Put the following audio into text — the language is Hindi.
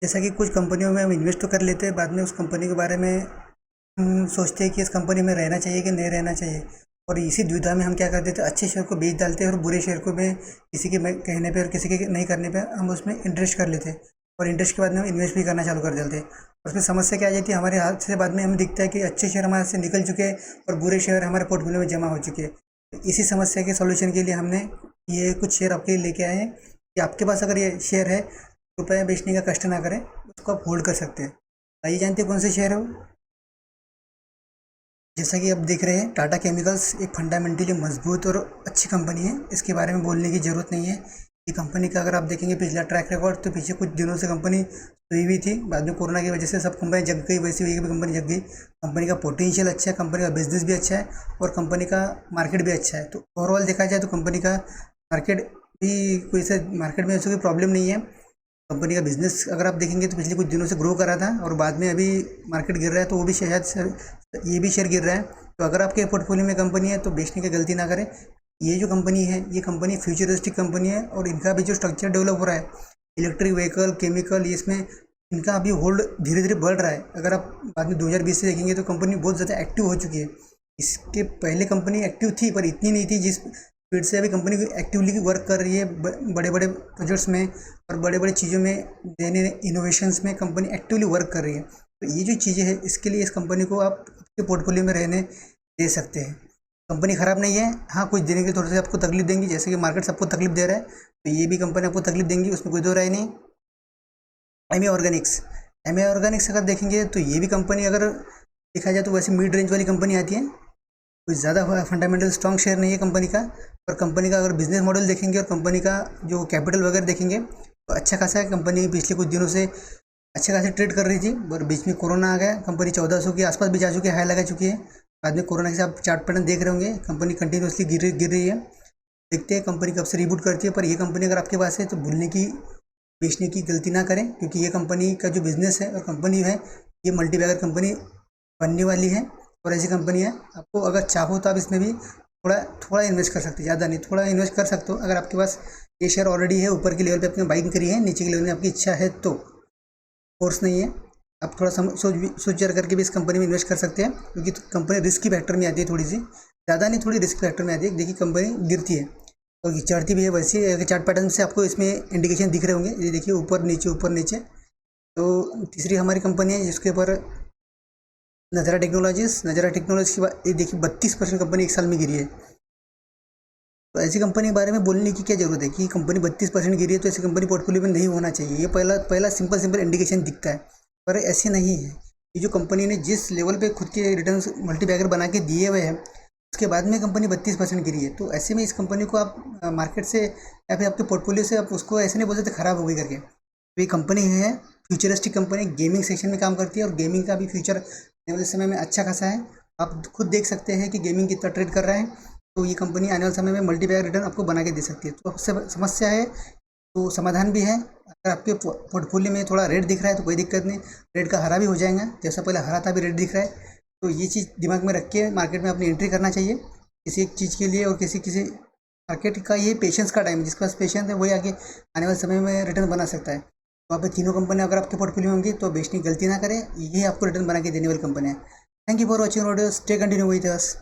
जैसा कि कुछ कंपनियों में हम इन्वेस्ट तो कर लेते हैं, बाद में उस कंपनी के बारे में हम सोचते हैं कि इस कंपनी में रहना चाहिए कि नहीं रहना चाहिए। और इसी दुविधा में हम क्या कर देते हैं, अच्छे शेयर को बेच डालते हैं और बुरे शेयर को में किसी के कहने पे और किसी के नहीं करने पे हम उसमें इंटरेस्ट कर लेते हैं। और इंटरेस्ट के बाद में हम इन्वेस्ट भी करना चालू कर देते हैं। और उसमें समस्या क्या आ जाती है, हमारे हाथ से बाद में हमें दिखता है कि अच्छे शेयर हमारे हाथ से निकल चुके हैं और बुरे शेयर हमारे पोर्टफोलियो में जमा हो चुके हैं। तो इसी समस्या के सॉल्यूशन के लिए हमने ये कुछ शेयर आपके लिए लेके आए हैं कि आपके पास अगर ये शेयर है, रुपये बेचने का कष्ट ना करें, उसको आप होल्ड कर सकते हैं। आइए जानते हैं कौन से शेयर है वो। जैसा कि आप देख रहे हैं, टाटा केमिकल्स एक फंडामेंटली मजबूत और अच्छी कंपनी है। इसके बारे में बोलने की ज़रूरत नहीं है। ये कंपनी का अगर आप देखेंगे पिछला ट्रैक रिकॉर्ड, तो पीछे कुछ दिनों से कंपनी सोई हुई थी, बाद में कोरोना की वजह से सब कंपनी जग गई, वैसी वही भी कंपनी जग गई। कंपनी का पोटेंशियल अच्छा है, कंपनी का बिजनेस भी अच्छा है और कंपनी का मार्केट भी अच्छा है। तो ओवरऑल देखा जाए तो कंपनी का मार्केट भी कोई ऐसा मार्केट में ऐसी कोई प्रॉब्लम नहीं है। कंपनी का बिजनेस अगर आप देखेंगे तो पिछले कुछ दिनों से ग्रो कर रहा था और बाद में अभी मार्केट गिर रहा है, तो वो भी शायद ये भी शेयर गिर रहा है। तो अगर आपके पोर्टफोलियो में कंपनी है तो बेचने की गलती ना करें। ये जो कंपनी है, ये कंपनी फ्यूचरिस्टिक कंपनी है और इनका भी जो स्ट्रक्चर डेवलप हो रहा है, इलेक्ट्रिक व्हीकल, केमिकल, ये इसमें इनका अभी होल्ड धीरे धीरे बढ़ रहा है। अगर आप बाद में 2020 से देखेंगे तो कंपनी बहुत ज़्यादा एक्टिव हो चुकी है। इसके पहले कंपनी एक्टिव थी पर इतनी नहीं थी जिस स्पीड से अभी कंपनी एक्टिवली वर्क कर रही है। बड़े बड़े प्रोजेक्ट्स में और बड़े बड़े चीज़ों में देने इनोवेशंस में कंपनी एक्टिवली वर्क कर रही है। तो ये जो चीज़ें हैं, इसके लिए इस कंपनी को आप आपके पोर्टफोलियो में रहने दे सकते हैं। कंपनी ख़राब नहीं है, हाँ कुछ देने के लिए थोड़ी सी आपको तकलीफ देंगी, जैसे कि मार्केट सबको तकलीफ दे रहा है, तो ये भी कंपनी आपको तकलीफ देंगी, उसमें कोई दो राय नहीं। M A organics, M A organics अगर देखेंगे तो ये भी कंपनी अगर देखा जाए तो वैसे मिड रेंज वाली कंपनी आती है। कोई ज़्यादा फंडामेंटल स्ट्रॉन्ग शेयर नहीं है कंपनी का। और कंपनी का अगर बिजनेस मॉडल देखेंगे और कंपनी का जो कैपिटल वगैरह देखेंगे तो अच्छा खासा है। कंपनी पिछले कुछ दिनों से अच्छे खासे ट्रेड कर रही थी और बीच में कोरोना आ गया, कंपनी 1400 के आसपास भी जा चुकी है, हाई लगा चुकी है। बाद में कोरोना के आप चार्ट पैटर्न देख रहे होंगे, कंपनी कंटिन्यूसली गिर रही है। देखते हैं कंपनी कब से रिबूट करती है। पर ये कंपनी अगर आपके पास है तो भूलने की बेचने की गलती ना करें, क्योंकि ये कंपनी का जो बिज़नेस है और कंपनी है, ये मल्टीबैगर कंपनी बनने वाली है। और ऐसी कंपनी है, आपको अगर चाहो तो आप इसमें भी थोड़ा थोड़ा इन्वेस्ट कर सकते हैं, ज़्यादा नहीं, थोड़ा इन्वेस्ट कर सकते हो। अगर आपके पास ये शेयर ऑलरेडी है, ऊपर के लेवल पे आपने बाइंग करी है, नीचे के लेवल में आपकी इच्छा है तो फोर्स नहीं है। आप थोड़ा सोच विचार करके भी इस कंपनी में इन्वेस्ट कर सकते हैं, क्योंकि कंपनी रिस्क की फैक्टर में आती है, थोड़ी सी ज़्यादा नहीं, थोड़ी रिस्क फैक्टर में आती है। देखिए कंपनी गिरती है और चढ़ती भी है, वैसे चार्ट पैटर्न से आपको इसमें इंडिकेशन दिख रहे होंगे। ये देखिए ऊपर नीचे ऊपर नीचे। तो तीसरी हमारी कंपनी है जिसके ऊपर नज़ारा टेक्नोलॉजीज़, नज़ारा टेक्नोलॉजी के बाद ये देखिए 32% कंपनी एक साल में गिरी है। तो ऐसी कंपनी के बारे में बोलने की क्या ज़रूरत है कि कंपनी 32% गिरी है तो ऐसी कंपनी पोर्टफोलियो में नहीं होना चाहिए। ये पहला पहला सिंपल इंडिकेशन दिखता है, पर ऐसे नहीं है। ये जो कंपनी ने जिस लेवल पे खुद के रिटर्न मल्टीबैगर बना के दिए हुए हैं, उसके बाद में कंपनी 32% गिरी है। तो ऐसे में इस कंपनी को आप मार्केट से या फिर आपके पोर्टफोलियो से आप उसको ऐसे नहीं बोल सकते ख़राब हो गई करके। तो ये कंपनी है फ्यूचरिस्टिक कंपनी, गेमिंग सेक्शन में काम करती है और गेमिंग का भी फ्यूचर आने वाले समय में अच्छा खासा है। आप खुद देख सकते हैं कि गेमिंग कितना ट्रेड कर रहा है। तो ये कंपनी आने वाले समय में मल्टीबैगर रिटर्न आपको बना के दे सकती है। तो आपसे समस्या है तो समाधान भी है। अगर आपके पोर्टफोलियो में थोड़ा रेड दिख रहा है तो कोई दिक्कत नहीं, रेड का हरा भी हो जाएगा, जैसा पहले हरा था भी रेड दिख रहा है। तो ये चीज़ दिमाग में रख के मार्केट में अपनी एंट्री करना चाहिए किसी एक चीज़ के लिए। और किसी किसी मार्केट का ये पेशेंस का टाइम है, जिसके पास पेशेंस है वही आगे आने वाले समय में रिटर्न बना सकता है। तो आप तीनों कंपनियां अगर आपके पोर्टफोलियो में होंगी तो बेचने की गलती ना करें, ये आपको रिटर्न बना के देने वाली कंपनी है। Thank you for watching video, stay continue with us.